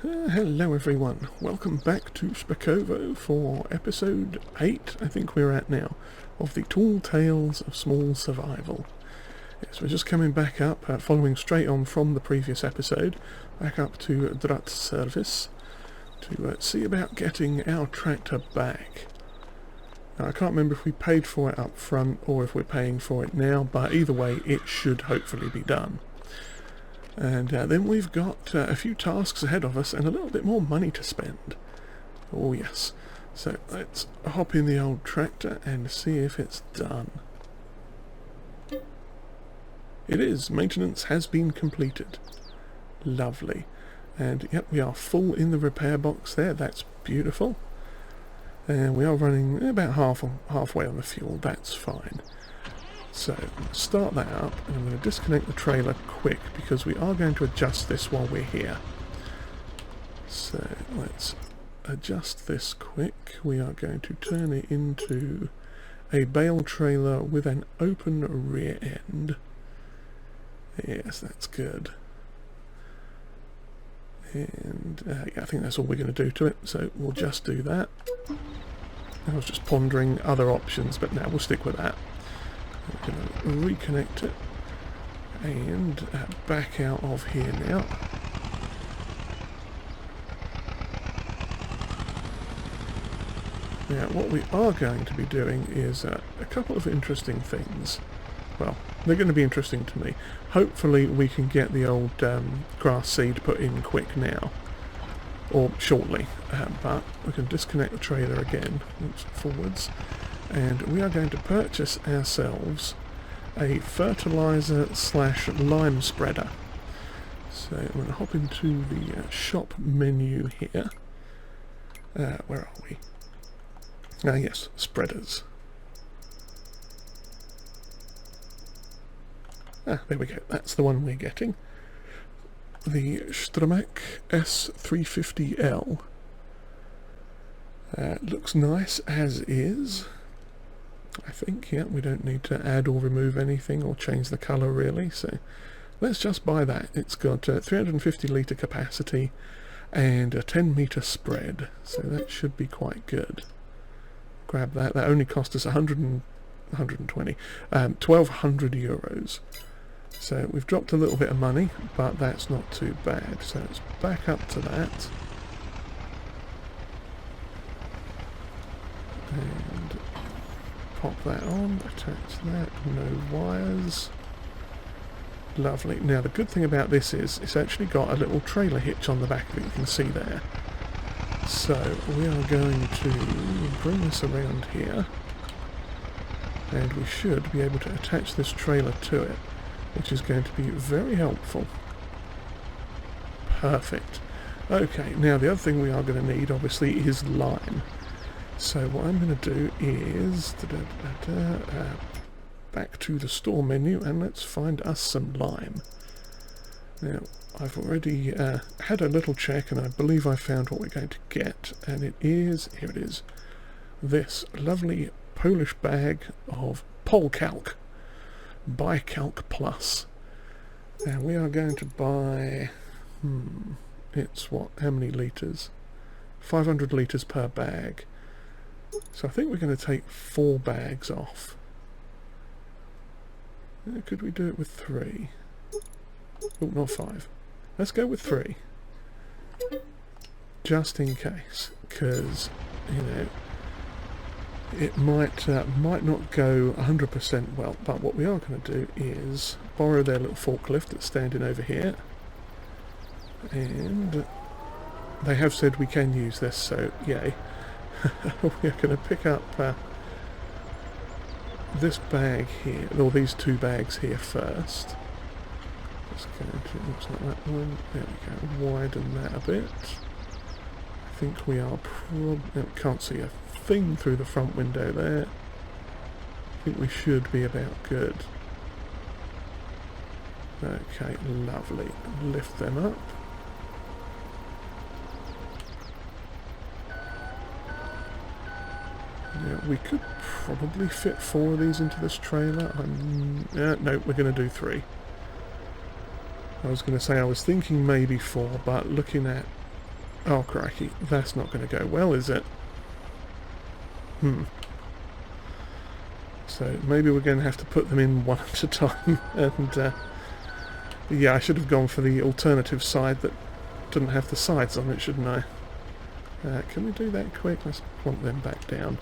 Hello everyone, welcome back to Szpakowo for episode 8, I think we're at now, of the Tall Tales of Small Survival. Yes, we're just coming back up, following straight on from the previous episode, back up to Drut Service to see about getting our tractor back. Now, I can't remember if we paid for it up front or if we're paying for it now, but either way it should hopefully be done. And then we've got a few tasks ahead of us and a little bit more money to spend. Oh yes. So let's hop in the old tractor and see if it's done. It is. Maintenance has been completed. Lovely. And yep, we are full in the repair box there. That's beautiful. And we are running about halfway on the fuel. That's fine. So, start that up, and I'm going to disconnect the trailer quick because we are going to adjust this while we're here. So, let's adjust this quick. We are going to turn it into a bale trailer with an open rear end. Yes, that's good. And yeah, I think that's all we're going to do to it, so we'll just do that. I was just pondering other options, but now we'll stick with that. We're going to reconnect it and back out of here now. Now what we are going to be doing is a couple of interesting things. Well, they're going to be interesting to me. Hopefully we can get the old grass seed put in quick now, or shortly, but we can disconnect the trailer again, forwards. And we are going to purchase ourselves a fertilizer / lime spreader. So I'm going to hop into the shop menu here. Where are we? Yes, spreaders. There we go. That's the one we're getting. The Wladymirec S350L. Looks nice as is. I think, yeah, we don't need to add or remove anything or change the colour really, so let's just buy that. It's got 350 litre capacity and a 10 metre spread, so that should be quite good. Grab that. That only cost us 120, 1,200 euros. So we've dropped a little bit of money, but that's not too bad. So let's back up to that. And pop that on, attach that, no wires. Lovely. Now the good thing about this is it's actually got a little trailer hitch on the back that you can see there. So we are going to bring this around here and we should be able to attach this trailer to it, which is going to be very helpful. Perfect. Okay, now the other thing we are going to need obviously is lime. So what I'm going to do is back to the store menu and let's find us some lime. Now I've already had a little check and I believe I found what we're going to get, and it is, here it is, this lovely Polish bag of Polcalc, Bicalc Plus. Now we are going to buy, it's what, how many litres? 500 litres per bag. So I think we're going to take 4 bags off. Could we do it with 3? Oh, not 5. Let's go with 3. Just in case, because, you know, it might not go 100% well, but what we are going to do is borrow their little forklift that's standing over here. And they have said we can use this, so yay. We're going to pick up this bag here, or these 2 bags here first. Let's go to, looks like that one. There we go, widen that a bit. I think we are can't see a thing through the front window there. I think we should be about good. Okay, lovely. Lift them up. Now, we could probably fit 4 of these into this trailer. No, we're going to do 3. I was going to say I was thinking maybe 4, but looking at Oh crikey, that's not going to go well, is it? So maybe we're going to have to put them in one at a time. And yeah, I should have gone for the alternative side that didn't have the sides on it, shouldn't I? Can we do that quick? Let's plonk them back down.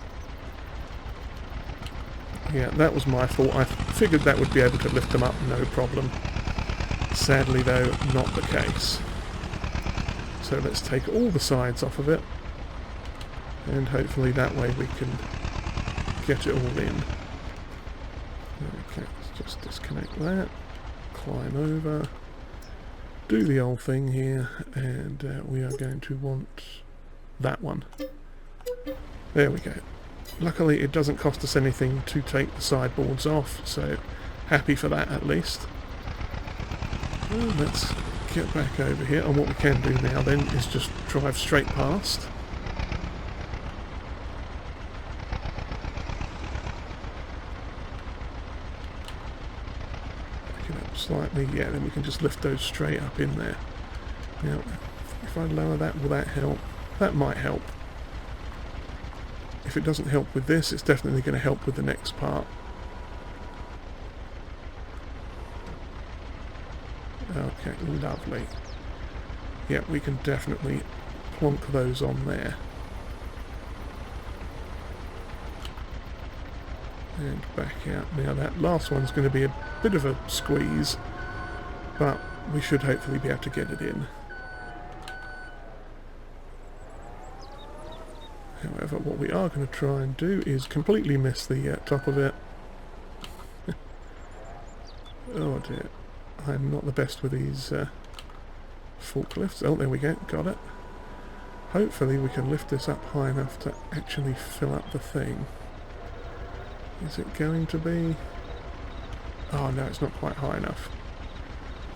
Yeah, that was my fault. I figured that would be able to lift them up, no problem. Sadly though, not the case. So let's take all the sides off of it, and hopefully that way we can get it all in. Okay, let's just disconnect that, climb over, do the old thing here, and we are going to want that one. There we go. Luckily it doesn't cost us anything to take the sideboards off, so happy for that at least. Well, let's get back over here, and what we can do now then is just drive straight past. Back it up slightly, yeah, then we can just lift those straight up in there. Now, if I lower that, will that help? That might help. If it doesn't help with this, it's definitely going to help with the next part. Okay, lovely. Yeah, we can definitely plonk those on there. And back out. Now that last one's going to be a bit of a squeeze, but we should hopefully be able to get it in. However, what we are going to try and do is completely miss the top of it. Oh dear. I'm not the best with these forklifts. Oh, there we go, got it. Hopefully we can lift this up high enough to actually fill up the thing. Is it going to be? Oh no, it's not quite high enough.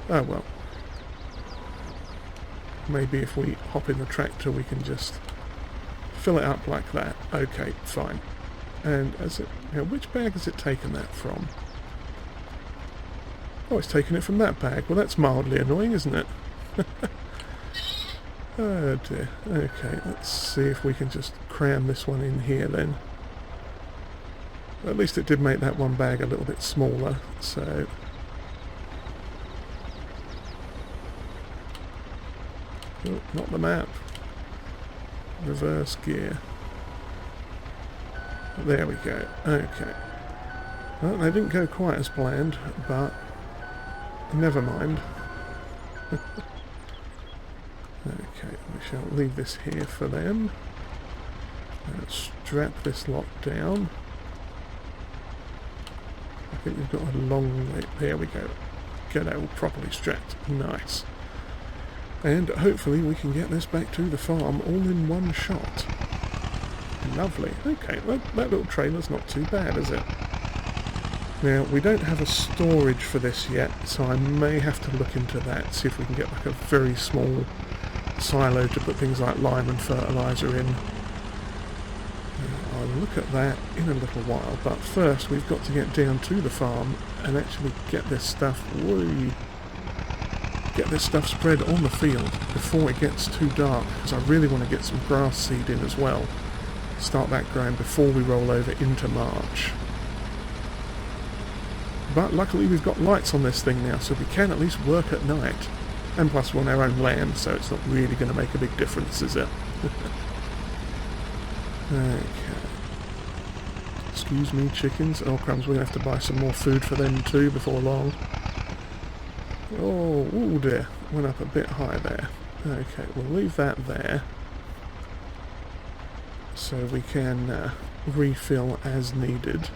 Oh well. Maybe if we hop in the tractor we can just fill it up like that. Okay, fine. And as it, now which bag has it taken that from? Oh, it's taken it from that bag. Well, that's mildly annoying, isn't it? Oh dear. Okay, let's see if we can just cram this one in here then. At least it did make that one bag a little bit smaller, so... Oh, not the map. Reverse gear. There we go. Okay. Well, they didn't go quite as planned, but never mind. Okay, we shall leave this here for them. Strap this lot down. I think we've got a long way. There we go. Get it all properly strapped. Nice. And hopefully we can get this back to the farm all in one shot. Lovely. Okay, that little trailer's not too bad, is it? Now, we don't have a storage for this yet, so I may have to look into that, see if we can get like a very small silo to put things like lime and fertiliser in. I'll look at that in a little while, but first we've got to get down to the farm and actually get this stuff, spread on the field before it gets too dark, because I really want to get some grass seed in as well. Start that growing before we roll over into March. But luckily we've got lights on this thing now, so we can at least work at night. And plus we're on our own land, so it's not really going to make a big difference, is it? Okay. Excuse me, chickens. Oh crumbs, we're going to have to buy some more food for them too before long. Oh, ooh dear. Went up a bit high there. Okay, we'll leave that there. So we can refill as needed.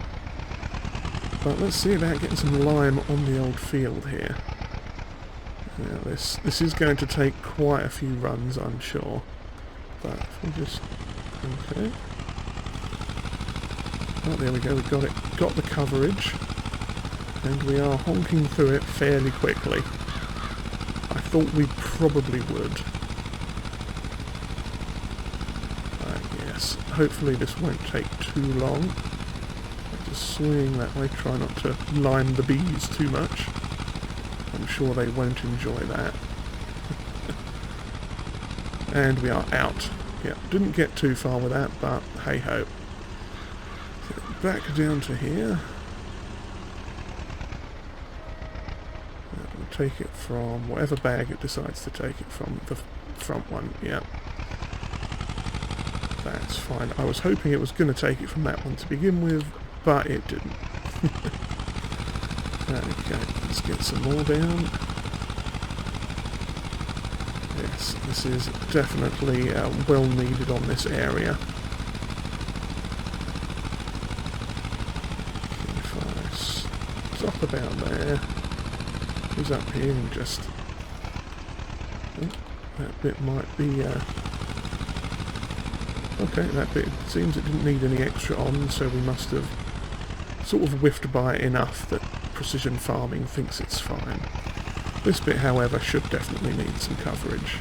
But let's see about getting some lime on the old field here. Now this is going to take quite a few runs, I'm sure. But if we just... okay. Oh, there we go, we've got it. Got the coverage. And we are honking through it fairly quickly. I thought we probably would. Yes, hopefully this won't take too long. Just swing that way, try not to lime the bees too much. I'm sure they won't enjoy that. And we are out. Yeah, didn't get too far with that, but hey-ho. So back down to here. We'll take it from whatever bag it decides to take it from. The front one, yeah. That's fine. I was hoping it was going to take it from that one to begin with, but it didn't. Okay, let's get some more down. Yes, this is definitely well needed on this area. If I stop about there, who's up here and just... Oh, that bit might be... Okay, that bit seems it didn't need any extra on, so we must have sort of whiffed by it enough that precision farming thinks it's fine. This bit, however, should definitely need some coverage.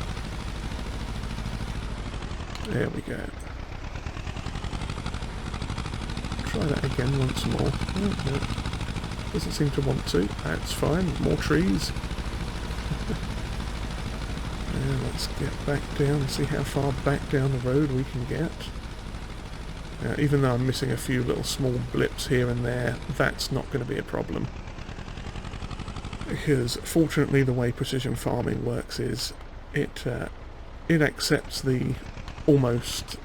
There we go. Try that again once more. Oh, no. Doesn't seem to want to. That's fine. More trees. And let's get back down and see how far back down the road we can get. Even though I'm missing a few little small blips here and there, that's not going to be a problem. Because fortunately the way precision farming works is it accepts the almost,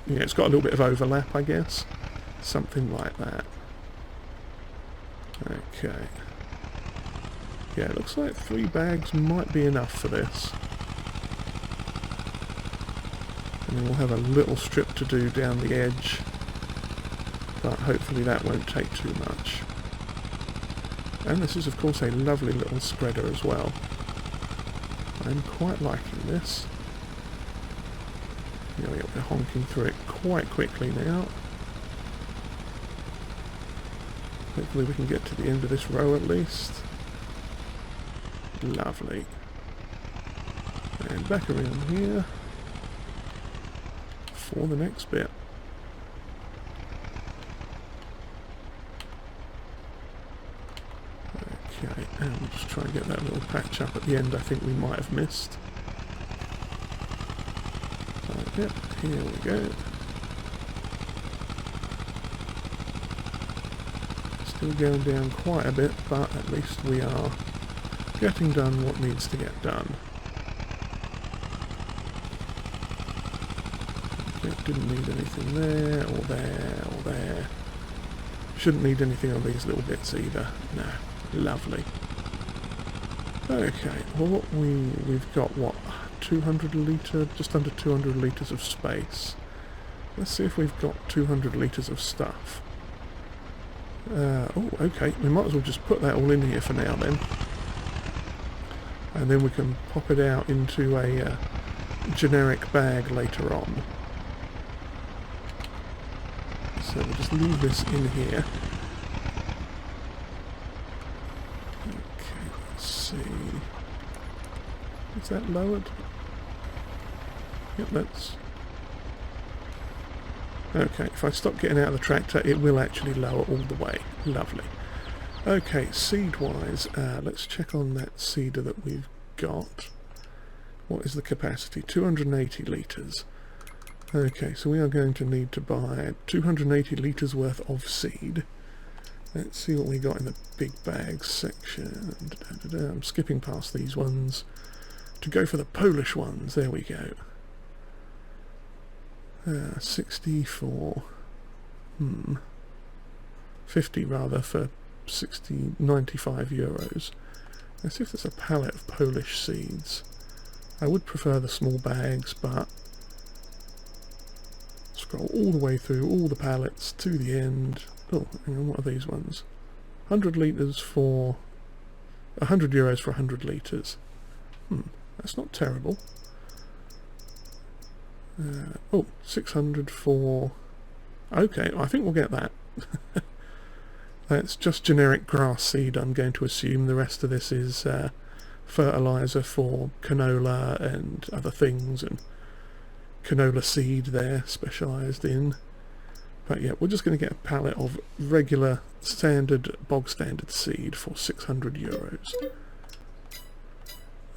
it's got a little bit of overlap, I guess. Something like that. Okay. Yeah, it looks like 3 bags might be enough for this. And then we'll have a little strip to do down the edge, but hopefully that won't take too much. And this is of course a lovely little spreader as well. I'm quite liking this. Yeah, we're honking through it quite quickly now. Hopefully we can get to the end of this row at least. Lovely. And back around here for the next bit. Okay, and we'll just try and get that little patch up at the end I think we might have missed. Yep, here we go. Still going down quite a bit, but at least we are getting done what needs to get done. Okay, didn't need anything there, or there, or there. Shouldn't need anything on these little bits either. No, lovely. Okay, well we've got what, 200 litre, just under 200 litres of space. Let's see if we've got 200 litres of stuff. Oh, okay, we might as well just put that all in here for now then. And then we can pop it out into a generic bag later on. So we'll just leave this in here. Okay, let's see. Is that lowered? Yep, that's... Okay, if I stop getting out of the tractor, it will actually lower all the way. Lovely. Okay, seed-wise, let's check on that seeder that we've got. What is the capacity? 280 litres. Okay, so we are going to need to buy 280 litres worth of seed. Let's see what we got in the big bags section. I'm skipping past these ones to go for the Polish ones. There we go. 64. 50 rather for 95 euros. Let's see if there's a pallet of Polish seeds. I would prefer the small bags, but scroll all the way through all the pallets to the end. Oh, hang on, what are these ones? 100 litres for 100 euros for 100 litres. That's not terrible. Oh, 600 for... Okay, I think we'll get that. That's just generic grass seed, I'm going to assume. The rest of this is fertiliser for canola and other things, and canola seed there, specialised in. But yeah, we're just going to get a pallet of regular, standard, bog standard seed for 600 euros.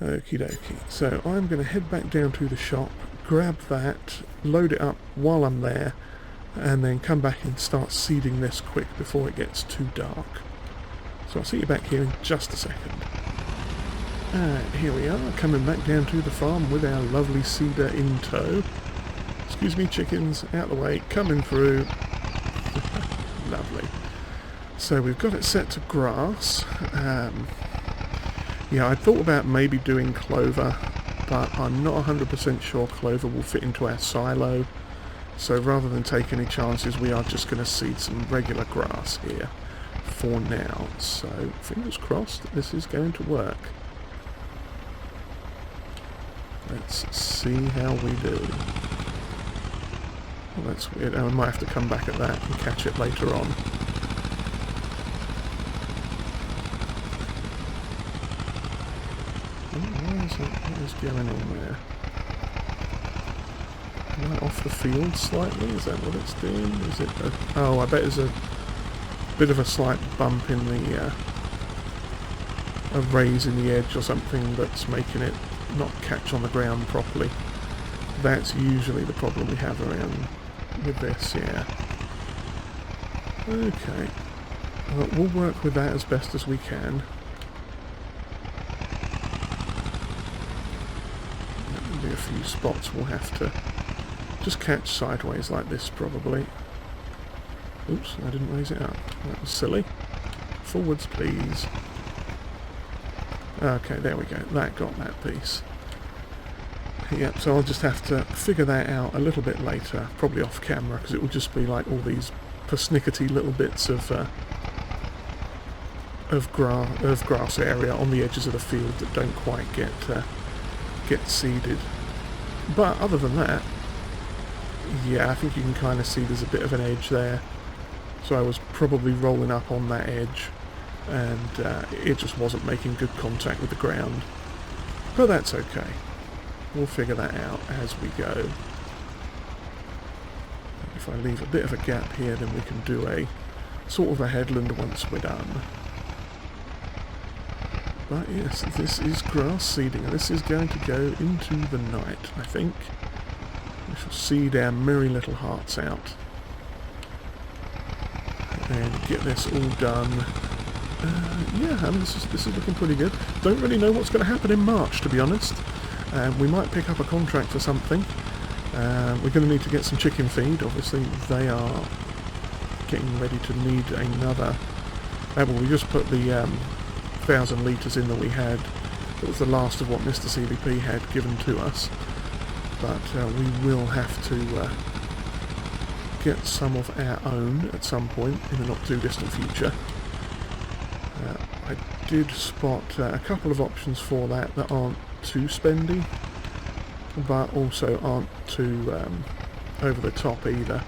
Okie dokie. So I'm going to head back down to the shop, grab that, load it up while I'm there, and then come back and start seeding this quick before it gets too dark. So I'll see you back here in just a second. Here we are, coming back down to the farm with our lovely seeder in tow. Excuse me, chickens, out the way, coming through. Lovely. So we've got it set to grass. Yeah, I thought about maybe doing clover, but I'm not 100% sure clover will fit into our silo. So rather than take any chances, we are just going to seed some regular grass here for now. So fingers crossed that this is going to work. Let's see how we do. Well, that's weird. I might have to come back at that and catch it later on. What is going on there? Am I off the field slightly? Is that what it's doing? Is it a, oh, I bet there's a bit of a slight bump in the a raise in the edge or something that's making it not catch on the ground properly. That's usually the problem we have around with this, yeah. Okay. We'll work with that as best as we can. There'll be a few spots we'll have to just catch sideways like this probably. Oops, I didn't raise it up. That was silly. Forwards, please. Okay, there we go. That got that piece. Yep, so I'll just have to figure that out a little bit later, probably off camera, because it will just be like all these persnickety little bits of grass area on the edges of the field that don't quite get seeded. But other than that, yeah, I think you can kind of see there's a bit of an edge there. So I was probably rolling up on that edge, and it just wasn't making good contact with the ground. But that's okay. We'll figure that out as we go. If I leave a bit of a gap here, then we can do a sort of a headland once we're done. But yes, this is grass seeding, and this is going to go into the night, I think. We shall seed our merry little hearts out. And get this all done. Yeah, I mean, this is looking pretty good. Don't really know what's going to happen in March, to be honest. We might pick up a contract for something. We're going to need to get some chicken feed. Obviously, they are getting ready to need another. Well, we just put the 1,000 litres in that we had. It was the last of what Mr. CDP had given to us. But we will have to get some of our own at some point in the not too distant future. I did spot a couple of options for that aren't too spendy, but also aren't too over the top either.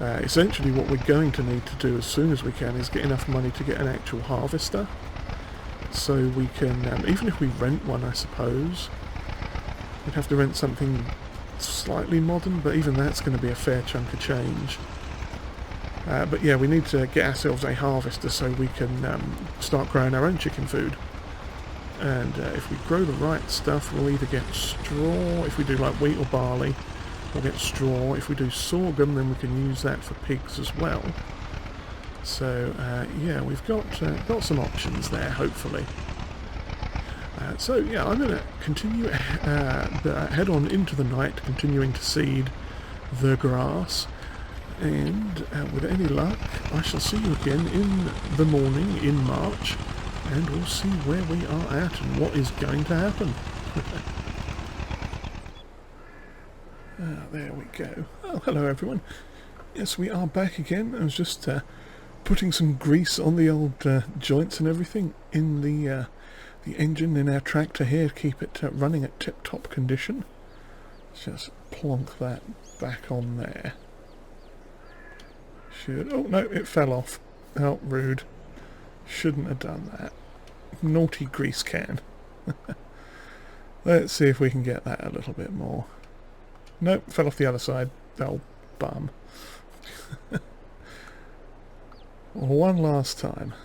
Essentially what we're going to need to do as soon as we can is get enough money to get an actual harvester, so we can, even if we rent one, I suppose, we'd have to rent something slightly modern, but even that's going to be a fair chunk of change. But yeah, we need to get ourselves a harvester so we can start growing our own chicken food. And if we grow the right stuff, we'll either get straw. If we do like wheat or barley, we'll get straw. If we do sorghum, then we can use that for pigs as well. So yeah, we've got some options there, hopefully. So yeah, I'm going to continue head on into the night, continuing to seed the grass. And with any luck, I shall see you again in the morning in March, and we'll see where we are at and what is going to happen. There we go. Oh, hello everyone. Yes, we are back again. I was just putting some grease on the old joints and everything in the engine in our tractor here to keep it running at tip-top condition. Just plonk that back on there. Oh no, it fell off. Oh, rude. Shouldn't have done that. Naughty grease can. Let's see if we can get that a little bit more. Nope, fell off the other side. Oh, bum. One last time.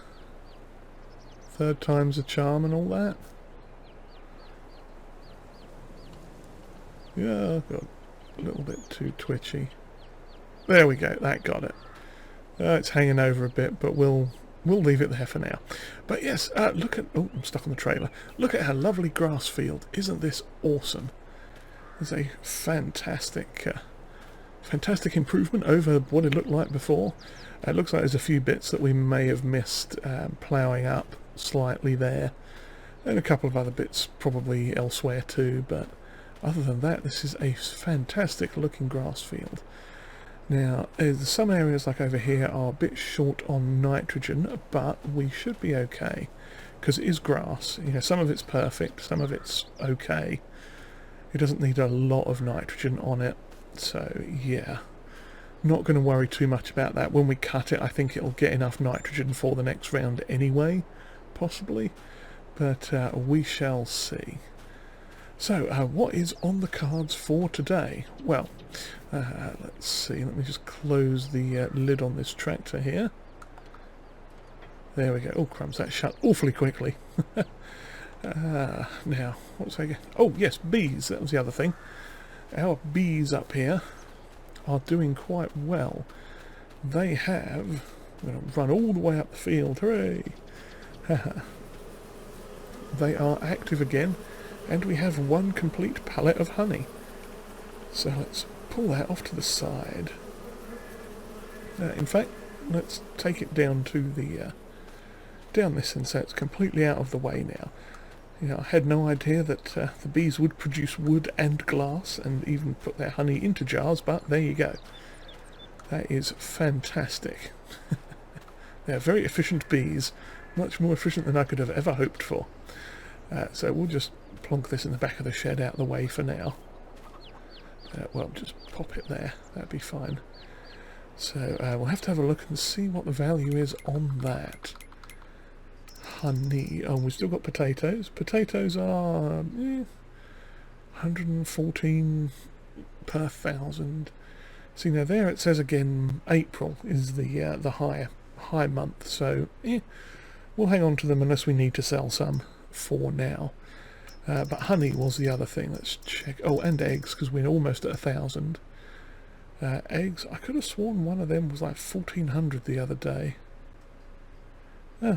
Third time's a charm and all that. Yeah, I've got a little bit too twitchy. There we go, that got it. It's hanging over a bit, but we'll leave it there for now. But yes, look at... Oh, I'm stuck on the trailer. Look at our lovely grass field. Isn't this awesome? It's a fantastic... fantastic improvement over what it looked like before. It looks like there's a few bits that we may have missed ploughing up slightly there, and a couple of other bits probably elsewhere too, but other than that, this is a fantastic looking grass field. Now, some areas like over here are a bit short on nitrogen, but we should be okay, because it is grass. You know, some of it's perfect, some of it's okay. It doesn't need a lot of nitrogen on it. So yeah, not going to worry too much about that. When we cut it, I think it'll get enough nitrogen for the next round anyway, possibly, but we shall see. So what is on the cards for today? Well, let's see, let me just close the lid on this tractor here. There we go. Oh crumbs, that shut awfully quickly. Now, what was I getting? Oh yes, bees, that was the other thing. Our bees up here are doing quite well. They have... I'm going to run all the way up the field. Hooray! They are active again, and we have one complete pallet of honey. So let's pull that off to the side. In fact, let's take it down to the... down this end so it's completely out of the way now. You know, I had no idea that the bees would produce wood and glass and even put their honey into jars, but there you go. That is fantastic. They're very efficient bees, much more efficient than I could have ever hoped for. So we'll just plonk this in the back of the shed out of the way for now. Well, just pop it there, that'd be fine. So we'll have to have a look and see what the value is on that. Honey. Oh, we've still got potatoes. Potatoes are 114 per 1,000. See now there it says again April is the high month, so we'll hang on to them unless we need to sell some for now. But honey was the other thing. Let's check. Oh, and eggs, because we're almost at 1,000. Eggs, I could have sworn one of them was like 1,400 the other day.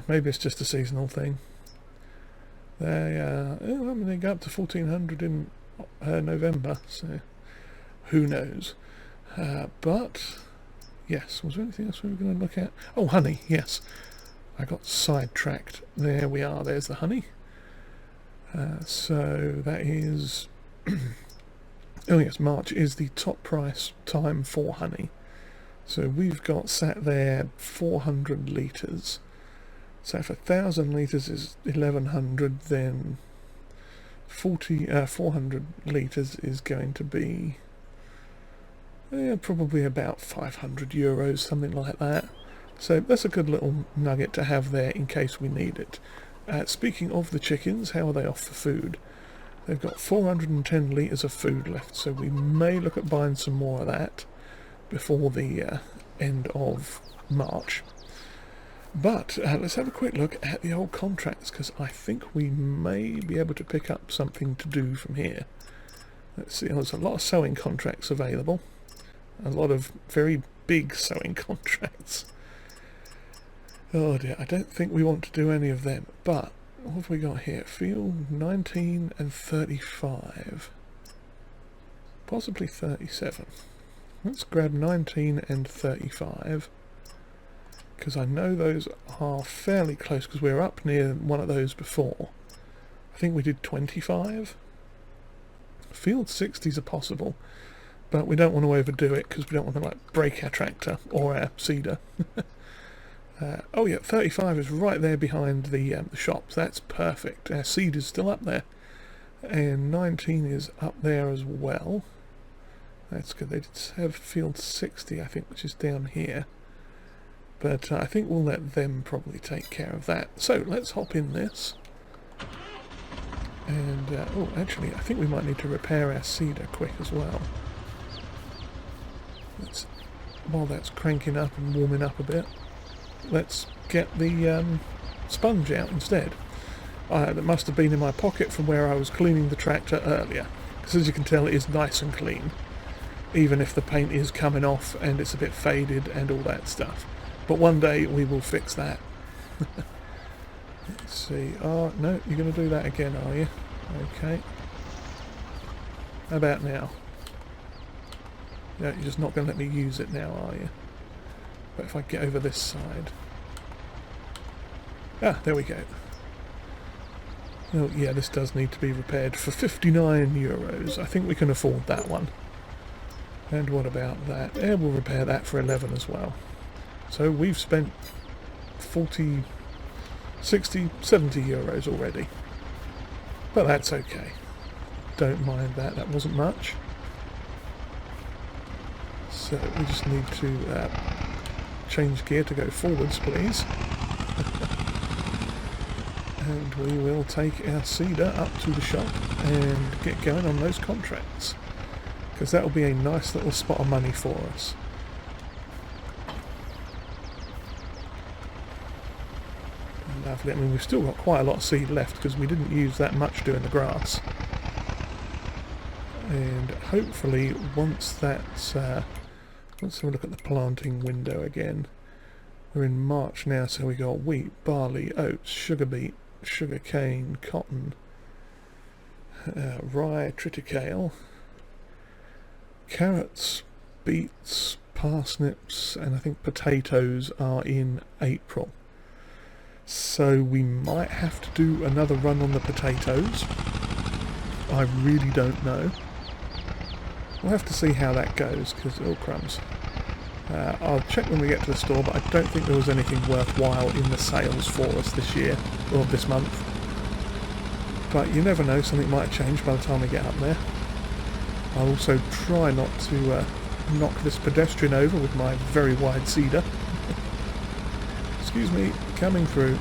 Maybe it's just a seasonal thing. They go up to 1,400 in November, so who knows. But yes, was there anything else we were going to look at? Oh, honey, yes. I got sidetracked. There we are, there's the honey. So that is... oh yes, March is the top price time for honey. So we've got sat there 400 litres. So if 1,000 litres is 1,100, then 400 litres is going to be probably about €500, something like that. So that's a good little nugget to have there in case we need it. Speaking of the chickens, how are they off for food? They've got 410 litres of food left, so we may look at buying some more of that before the end of March. But let's have a quick look at the old contracts, because I think we may be able to pick up something to do from here. Let's see, there's a lot of sewing contracts available. A lot of very big sewing contracts. Oh dear, I don't think we want to do any of them, but what have we got here? Field 19 and 35. Possibly 37. Let's grab 19 and 35. Because I know those are fairly close, because we were up near one of those before. I think we did 25. Field 60s are possible, but we don't want to overdo it because we don't want to like break our tractor or our seeder. Oh yeah, 35 is right there behind the shops. That's perfect. Our seed is still up there, and 19 is up there as well. That's good. They did have field 60, I think, which is down here. But I think we'll let them probably take care of that. So let's hop in this. And, oh, actually, I think we might need to repair our seeder quick as well. While that's cranking up and warming up a bit, let's get the sponge out instead. That must have been in my pocket from where I was cleaning the tractor earlier, Because as you can tell, it is nice and clean, even if the paint is coming off and it's a bit faded and all that stuff. But one day we will fix that. Let's see. Oh, no, you're going to do that again, are you? Okay. How about now? Yeah, you're just not going to let me use it now, are you? But if I get over this side... Ah, there we go. Oh, yeah, this does need to be repaired for €59. I think we can afford that one. And what about that? Yeah, we'll repair that for 11 as well. So we've spent 40, 60, 70 euros already. But that's okay. Don't mind that, that wasn't much. So we just need to change gear to go forwards, please. And we will take our cedar up to the shop and get going on those contracts. Because that will be a nice little spot of money for us. Lovely. I mean, we've still got quite a lot of seed left because we didn't use that much doing the grass. And hopefully once that's... let's have a look at the planting window again. We're in March now, so we got wheat, barley, oats, sugar beet, sugar cane, cotton, rye, triticale, carrots, beets, parsnips, and I think potatoes are in April. So we might have to do another run on the potatoes. I really don't know. We'll have to see how that goes, because, oh crumbs. I'll check when we get to the store, but I don't think there was anything worthwhile in the sales for us this year, or this month. But you never know, something might change by the time we get up there. I'll also try not to knock this pedestrian over with my very wide cedar. Excuse me, coming through.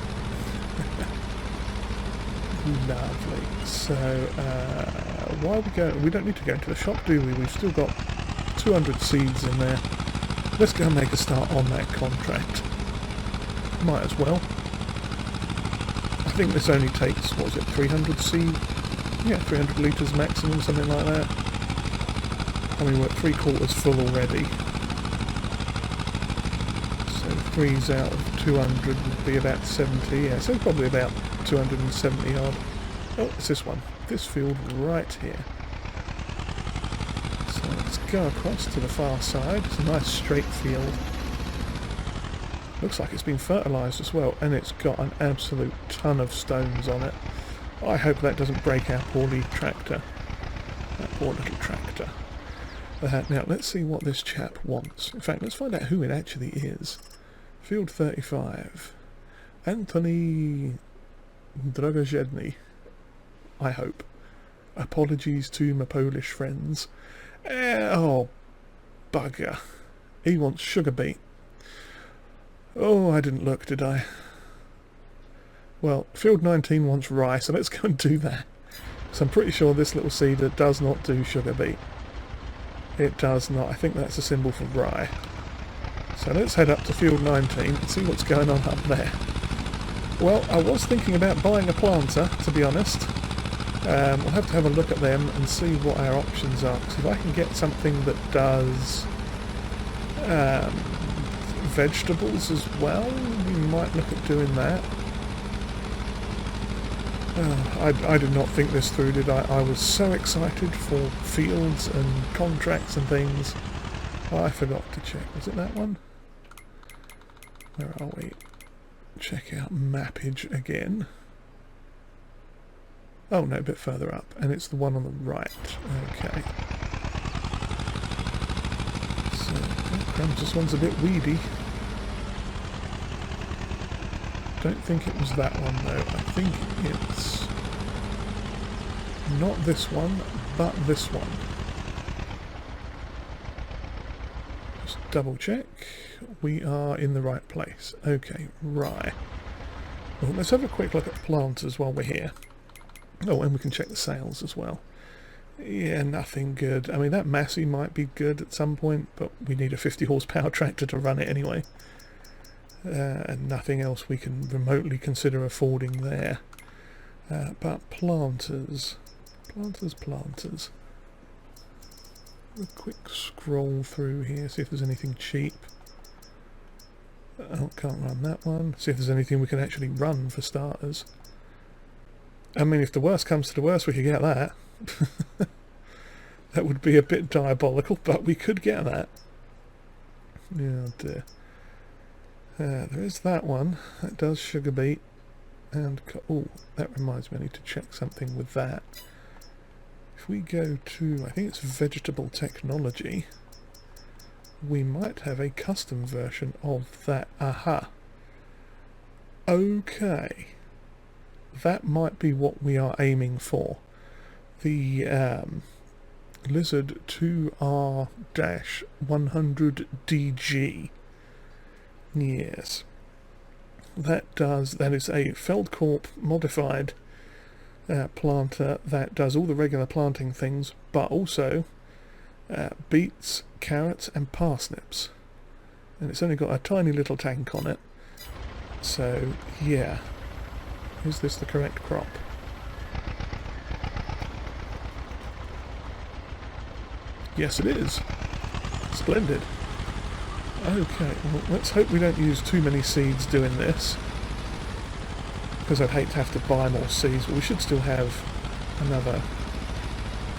Lovely. So, while we go, we don't need to go into the shop, do we? We've still got 200 seeds in there. Let's go and make a start on that contract. Might as well. I think this only takes, what was it, 300 seed? Yeah, 300 litres maximum, something like that. I mean, we're at 3/4 full already. So 3's out of 200 would be about 70, yeah, so probably about 270 odd. Oh, it's this one. This field right here. So let's go across to the far side. It's a nice straight field. Looks like it's been fertilised as well, and it's got an absolute ton of stones on it. I hope that doesn't break our poorly tractor. That poor little tractor. Now, let's see what this chap wants. In fact, let's find out who it actually is. Field 35. Anthony Drogojedny. I hope. Apologies to my Polish friends. Oh, bugger. He wants sugar beet. Oh, I didn't look, did I? Well, field 19 wants rye, so let's go and do that. So I'm pretty sure this little cedar does not do sugar beet. It does not. I think that's a symbol for rye. So let's head up to field 19 and see what's going on up there. Well, I was thinking about buying a planter, to be honest. We'll have to have a look at them and see what our options are. Because if I can get something that does vegetables as well, we might look at doing that. I did not think this through, did I? I was so excited for fields and contracts and things. Oh, I forgot to check. Was it that one? Where are we? Check out mappage again. Oh no, a bit further up. And it's the one on the right. Okay. So, oh crumbs, this one's a bit weedy. Don't think it was that one though. I think it's not this one, but this one. Just double check. We are in the right place. Okay, right. Well, let's have a quick look at planters while we're here. Oh, and we can check the sales as well. Yeah, nothing good. I mean, that Massey might be good at some point, but we need a 50 horsepower tractor to run it anyway. And nothing else we can remotely consider affording there. But planters. A quick scroll through here, see if there's anything cheap. Oh, can't run that one. See if there's anything we can actually run for starters. I mean, if the worst comes to the worst, we could get that. That would be a bit diabolical, but we could get that. Yeah, dear. There is that one. That does sugar beet. And, oh, that reminds me, I need to check something with that. If we go to, I think it's vegetable technology, we might have a custom version of that. Aha. Okay. That might be what we are aiming for. The Lizard 2R-100DG. Yes. That is a Feldkorp modified planter that does all the regular planting things, but also beets, carrots and parsnips. And it's only got a tiny little tank on it. So, yeah. Is this the correct crop? Yes, it is. Splendid. Okay, well, let's hope we don't use too many seeds doing this, because I'd hate to have to buy more seeds, but we should still have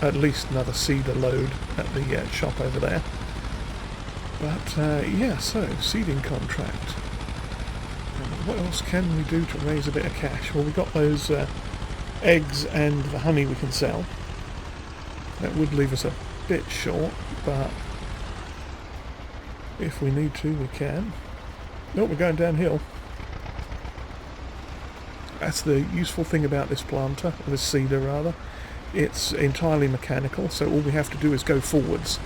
at least another seeder load at the shop over there. But yeah, so seeding contract. And what else can we do to raise a bit of cash? Well, we've got those eggs and the honey we can sell. That would leave us a bit short, but if we need to, we can. No, we're going downhill. That's the useful thing about this planter, or this seeder rather. It's entirely mechanical, so all we have to do is go forwards.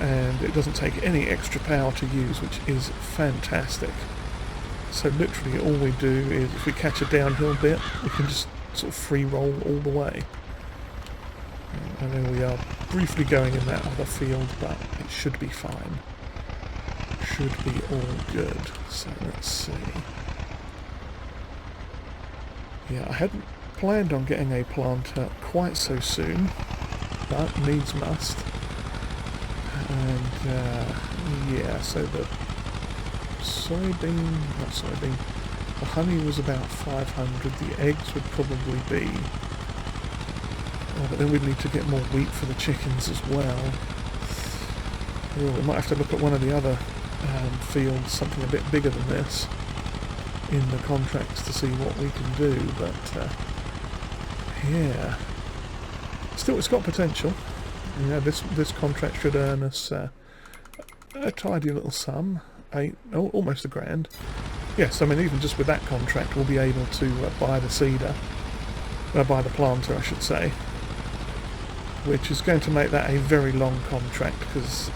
And it doesn't take any extra power to use, which is fantastic. So literally all we do is, if we catch a downhill bit, we can just sort of free roll all the way. And then we are briefly going in that other field, but it should be fine. Should be all good. So let's see. Yeah, I hadn't planned on getting a planter quite so soon, but needs must. And yeah, so the the honey was about 500, the eggs would probably be, oh, but then we'd need to get more wheat for the chickens as well. Oh, we might have to look at one of the other fields, something a bit bigger than this, in the contracts to see what we can do, but yeah, still it's got potential. You know, this contract should earn us a tidy little sum, almost $1,000. Yes, I mean, even just with that contract we'll be able to buy the seeder, buy the planter I should say, which is going to make that a very long contract, because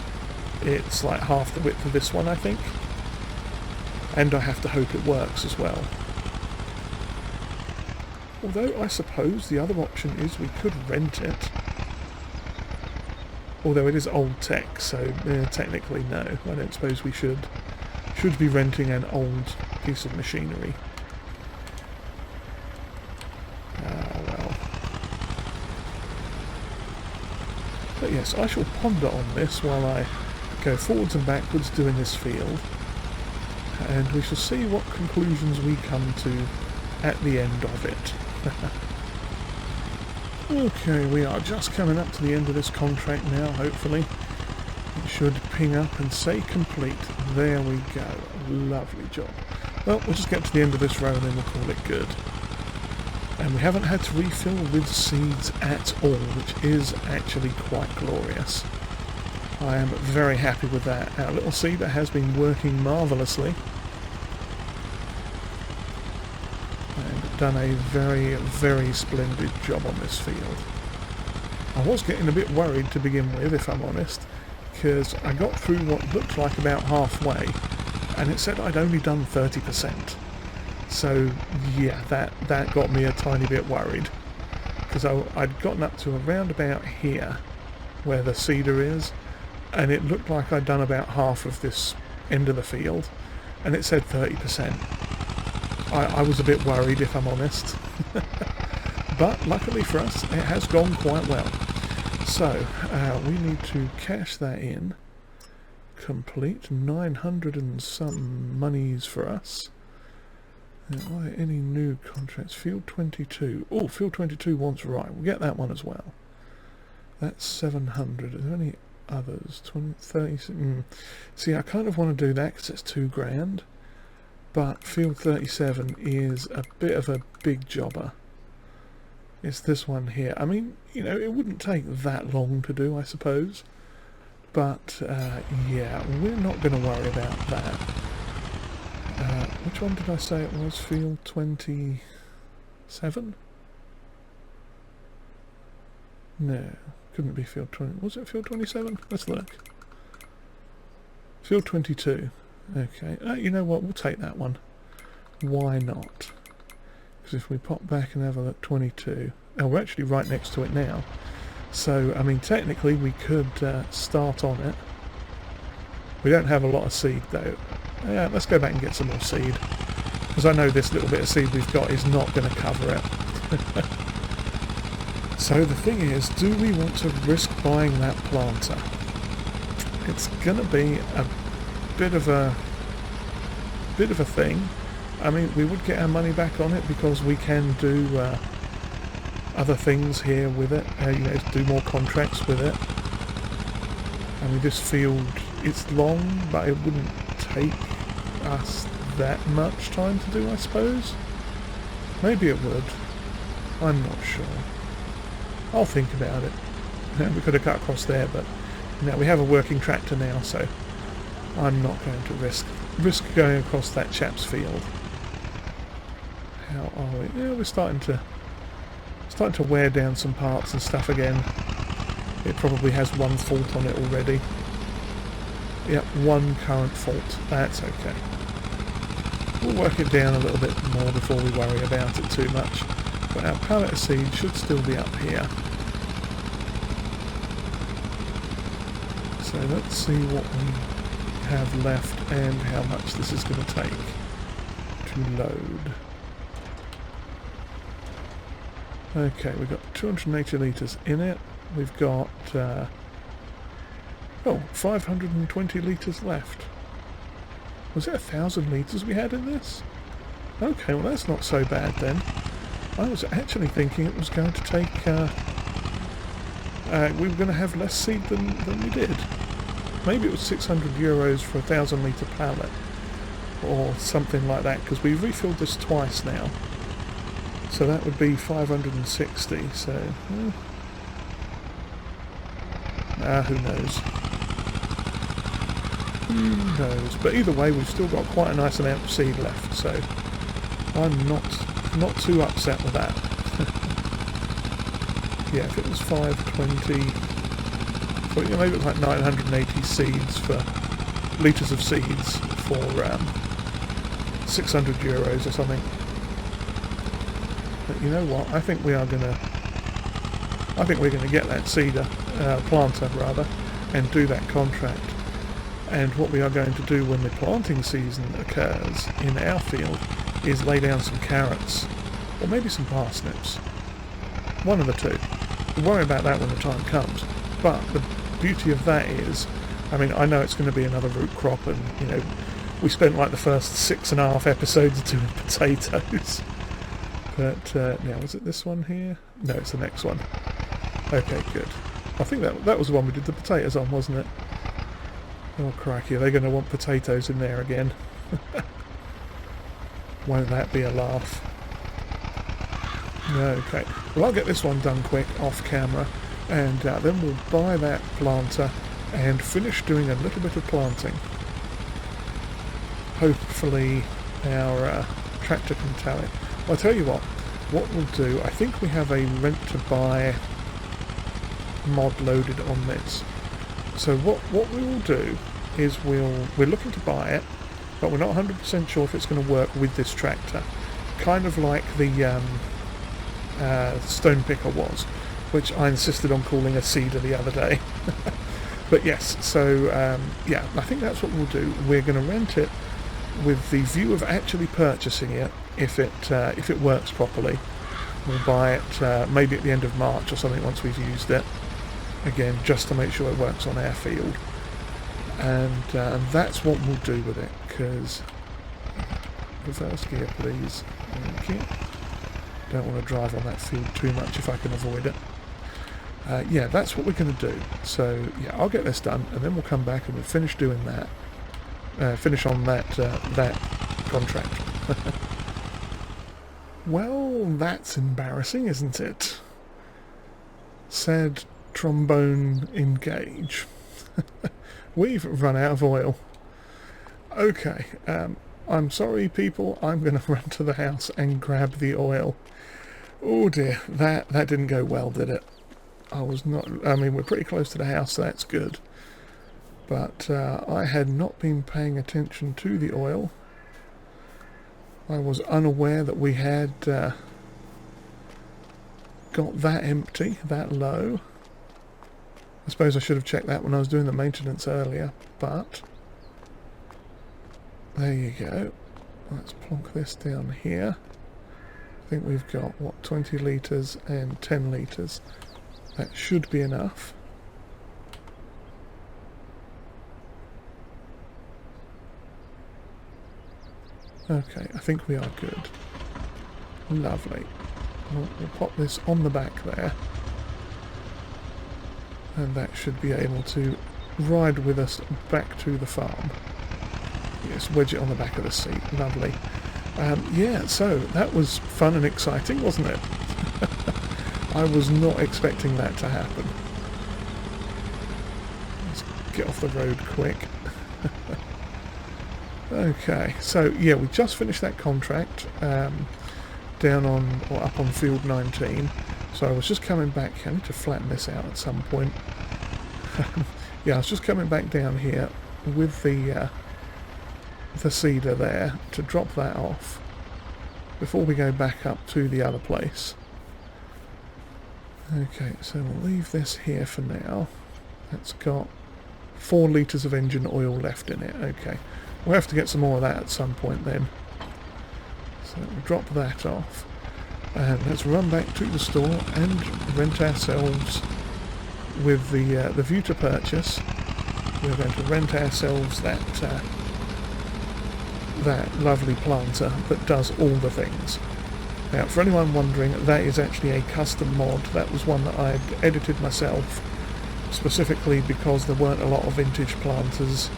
it's like half the width of this one I think, and I have to hope it works as well. Although I suppose the other option is we could rent it. Although it is old tech, so technically no, I don't suppose we should be renting an old piece of machinery. Well. But yes, I shall ponder on this while I go forwards and backwards doing this field, and we shall see what conclusions we come to at the end of it. Okay, we are just coming up to the end of this contract now, hopefully. It should ping up and say complete. There we go. Lovely job. Well, we'll just get to the end of this row and then we'll call it good. And we haven't had to refill with seeds at all, which is actually quite glorious. I am very happy with that. Our little seeder has been working marvellously. Done a very, very splendid job on this field. I was getting a bit worried to begin with, if I'm honest, because I got through what looked like about halfway and it said I'd only done 30%. So yeah, that got me a tiny bit worried, because I'd gotten up to around about here where the seeder is, and it looked like I'd done about half of this end of the field and it said 30%. I was a bit worried, if I'm honest. But luckily for us, it has gone quite well. So, we need to cash that in. Complete. 900 and some monies for us. Are there any new contracts? Field 22. Oh, Field 22 wants right. We'll get that one as well. That's 700. Are there any others? 20, 30... See, I kind of want to do that because it's $2,000. But Field 37 is a bit of a big jobber. It's this one here. I mean, you know, it wouldn't take that long to do, I suppose. But, yeah, we're not going to worry about that. Which one did I say it was? Field 27? No, couldn't be Field 20. Was it Field 27? Let's look. Field 22. Okay. You know what? We'll take that one. Why not? Because if we pop back and have a look, 22. Oh, we're actually right next to it now. So, I mean, technically we could start on it. We don't have a lot of seed though. Yeah, let's go back and get some more seed. Because I know this little bit of seed we've got is not going to cover it. So the thing is, do we want to risk buying that planter? It's going to be a bit of a thing. I mean, we would get our money back on it because we can do other things here with it. You know, do more contracts with it. I mean, this field, it's long, but it wouldn't take us that much time to do, I suppose. Maybe it would. I'm not sure. I'll think about it. We could have cut across there, but you know, we have a working tractor now, so I'm not going to risk going across that chap's field. How are we? Yeah, we're starting to wear down some parts and stuff again. It probably has one fault on it already. Yep, one current fault. That's okay. We'll work it down a little bit more before we worry about it too much. But our pallet of seed should still be up here. So let's see what we have left and how much this is going to take to load. Okay, we've got 280 litres in it. We've got 520 litres left. Was it 1,000 litres we had in this? Okay, well that's not so bad then. I was actually thinking it was going to take... we were going to have less seed than we did. Maybe it was €600 for a 1,000 litre pallet. Or something like that, because we've refilled this twice now. So that would be 560, so... who knows? Who knows? But either way, we've still got quite a nice amount of seed left, so I'm not too upset with that. Yeah, if it was 520, so maybe it was like 980 seeds for litres of seeds for €600 or something. But you know what? I think we're gonna get that seeder planter rather, and do that contract. And what we are going to do when the planting season occurs in our field is lay down some carrots, or maybe some parsnips. One of the two. We'll worry about that when the time comes. But the beauty of that is, I mean, I know it's going to be another root crop, and you know, we spent like the first 6.5 episodes doing potatoes. But now, was it this one here? No, it's the next one. Okay, good. I think that was the one we did the potatoes on, wasn't it? Oh crikey, are they going to want potatoes in there again? Won't that be a laugh? Okay, well I'll get this one done quick off camera, and then we'll buy that planter and finish doing a little bit of planting. Hopefully our tractor can tow it. Well, I'll tell you what we'll do, I think we have a rent to buy mod loaded on this. So what we will do is we're looking to buy it, but we're not 100% sure if it's going to work with this tractor. Kind of like the stone picker was, which I insisted on calling a seeder the other day. But yes, so yeah, I think that's what we'll do. We're going to rent it with the view of actually purchasing it if it works properly. We'll buy it maybe at the end of March or something once we've used it. again, just to make sure it works on our field. And that's what we'll do with it, because reverse gear please, thank you. Don't want to drive on that field too much if I can avoid it. Yeah, that's what we're going to do. So yeah, I'll get this done and then we'll come back and we'll finish doing that, finish on that that contract. Well, that's embarrassing, isn't it? Sad trombone engage. We've run out of oil. Okay, I'm sorry people, I'm going to run to the house and grab the oil. Oh dear, that didn't go well, did it? I mean, we're pretty close to the house, so that's good. But I had not been paying attention to the oil. I was unaware that we had got that empty, that low. I suppose I should have checked that when I was doing the maintenance earlier, but there you go. Let's plonk this down here. I think we've got, what, 20 litres and 10 litres. That should be enough. Okay, I think we are good. Lovely. We'll pop this on the back there. And that should be able to ride with us back to the farm. Yes, wedge it on the back of the seat. Lovely. Yeah, so that was fun and exciting, wasn't it? I was not expecting that to happen. Let's get off the road quick. Okay, so yeah, we just finished that contract down on, or up on field 19. So I was just coming back. I need to flatten this out at some point. Yeah, I was just coming back down here with the seeder there to drop that off before we go back up to the other place. Okay, so we'll leave this here for now. That's got 4 litres of engine oil left in it. Okay, we'll have to get some more of that at some point then. So we'll drop that off. And let's run back to the store and rent ourselves, with the view to purchase, we're going to rent ourselves that lovely planter that does all the things. Now, for anyone wondering, that is actually a custom mod. That was one that I had edited myself, specifically because there weren't a lot of vintage planters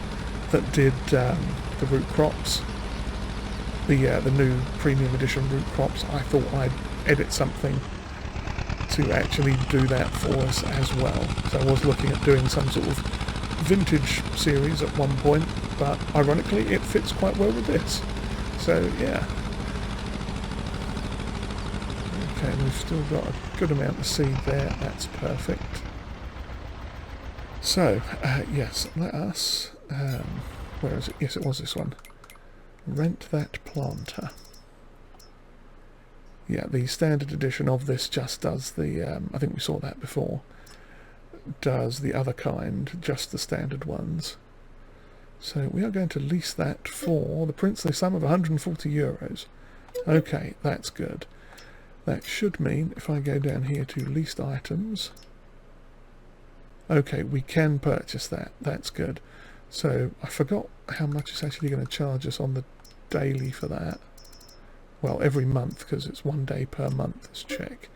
that did the root crops. The new premium edition root crops. I thought I'd edit something to actually do that for us as well. So I was looking at doing some sort of vintage series at one point, but ironically it fits quite well with this. So yeah. Okay, we've still got a good amount of seed there. That's perfect. So yes, let us. Where is it? Yes, it was this one. Rent that planter. Yeah, the standard edition of this just does the, I think we saw that before, does the other kind, just the standard ones. So we are going to lease that for the princely sum of 140 euros. Okay, that's good. That should mean, if I go down here to leased items, okay, we can purchase that. That's good. So I forgot how much it's actually going to charge us on the daily for that. Well, every month, because it's 1 day per month. Let's check.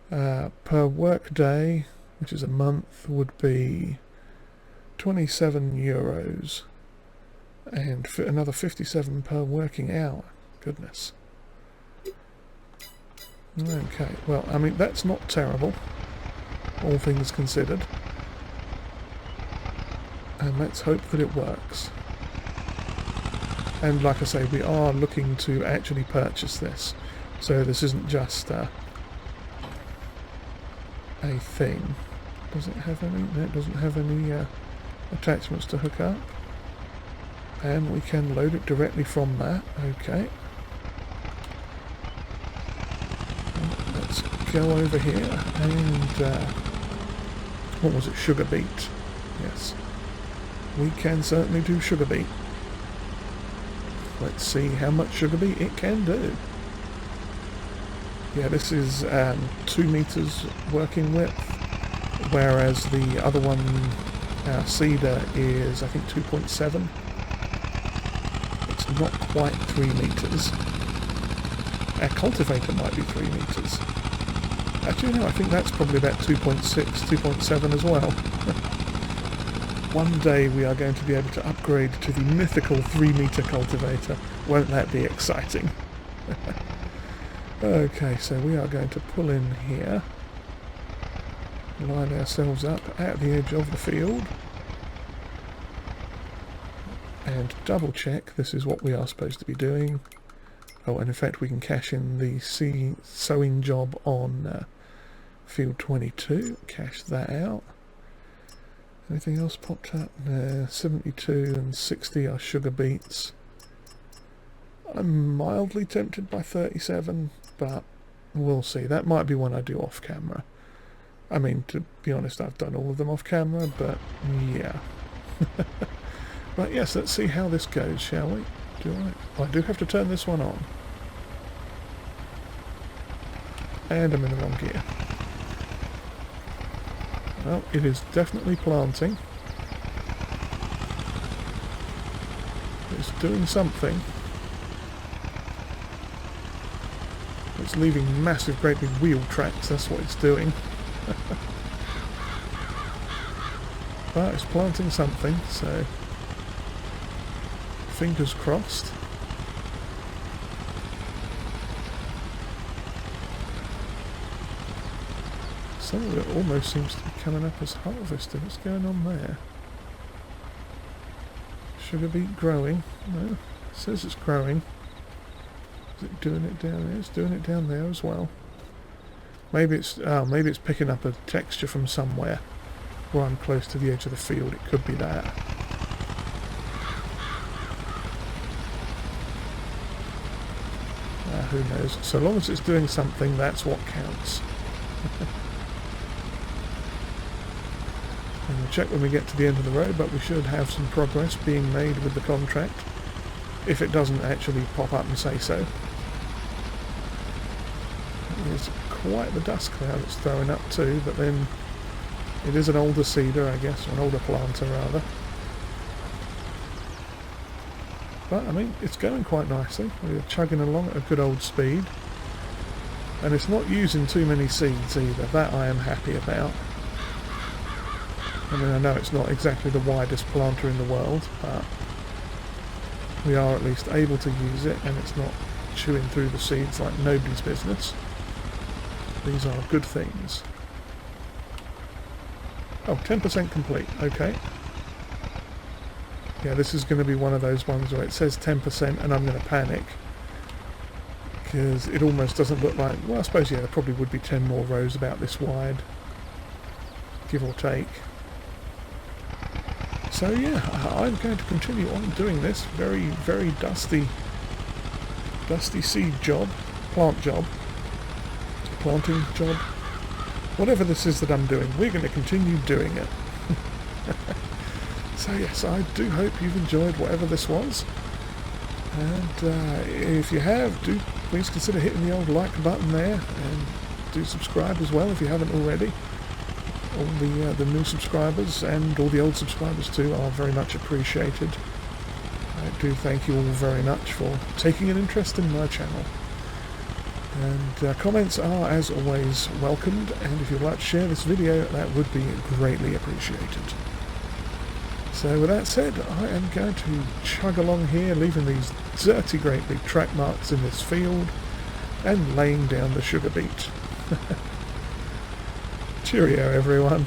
Per work day, which is a month, would be 27 euros, and another 57 per working hour. Goodness. Okay, well, I mean, that's not terrible, all things considered. And let's hope that it works. And like I say, we are looking to actually purchase this. So this isn't just a thing. Does it have any? No, it doesn't have any attachments to hook up. And we can load it directly from that. Okay. Let's go over here and... what was it? Sugar beet. Yes. We can certainly do sugar beet. Let's see how much sugar beet it can do. Yeah, this is 2 meters working width. whereas the other one, our seeder, is I think 2.7. It's not quite 3 metres. Our cultivator might be 3 metres. Actually, no, I think that's probably about 2.6, 2.7 as well. One day we are going to be able to upgrade to the mythical 3-metre cultivator. Won't that be exciting? Okay, so we are going to pull in here. Line ourselves up at the edge of the field. And double check this is what we are supposed to be doing. Oh, and in fact we can cash in the sowing job on field 22. Cash that out. Anything else popped up? No, 72 and 60 are sugar beets. I'm mildly tempted by 37, but we'll see. That might be one I do off camera. I mean, to be honest, I've done all of them off camera, but yeah. Right, yes, let's see how this goes, shall we? I do have to turn this one on. And I'm in the wrong gear. Well, it is definitely planting. It's doing something. It's leaving massive, great big wheel tracks, that's what it's doing. But it's planting something, so fingers crossed. Some of it almost seems to be coming up as harvested. What's going on there? Sugar beet growing. No, it says it's growing. Is it doing it down there? It's doing it down there as well. Maybe it's picking up a texture from somewhere where I'm close to the edge of the field. It could be that. Who knows? So long as it's doing something, that's what counts. And we'll check when we get to the end of the road, but we should have some progress being made with the contract, if it doesn't actually pop up and say so. It's quite the dust cloud it's throwing up too, but then it is an older seeder, I guess, or an older planter rather. But I mean, it's going quite nicely. We're chugging along at a good old speed, and it's not using too many seeds either. That I am happy about. I mean, I know it's not exactly the widest planter in the world, but we are at least able to use it, and it's not chewing through the seeds like nobody's business. These are good things. Oh, 10% complete, okay. Yeah, this is going to be one of those ones where it says 10% and I'm going to panic, because it almost doesn't look like... Well, I suppose, yeah, there probably would be 10 more rows about this wide, give or take. So yeah, I'm going to continue on doing this very, very dusty seed job, plant job, planting job, whatever this is that I'm doing, we're going to continue doing it. So yes, I do hope you've enjoyed whatever this was, and if you have, do please consider hitting the old like button there, and do subscribe as well if you haven't already. All the new subscribers and all the old subscribers too are very much appreciated. I do thank you all very much for taking an interest in my channel. And comments are, as always, welcomed, and if you'd like to share this video, that would be greatly appreciated. So with that said, I am going to chug along here, leaving these dirty great big track marks in this field, and laying down the sugar beet. Cheerio everyone.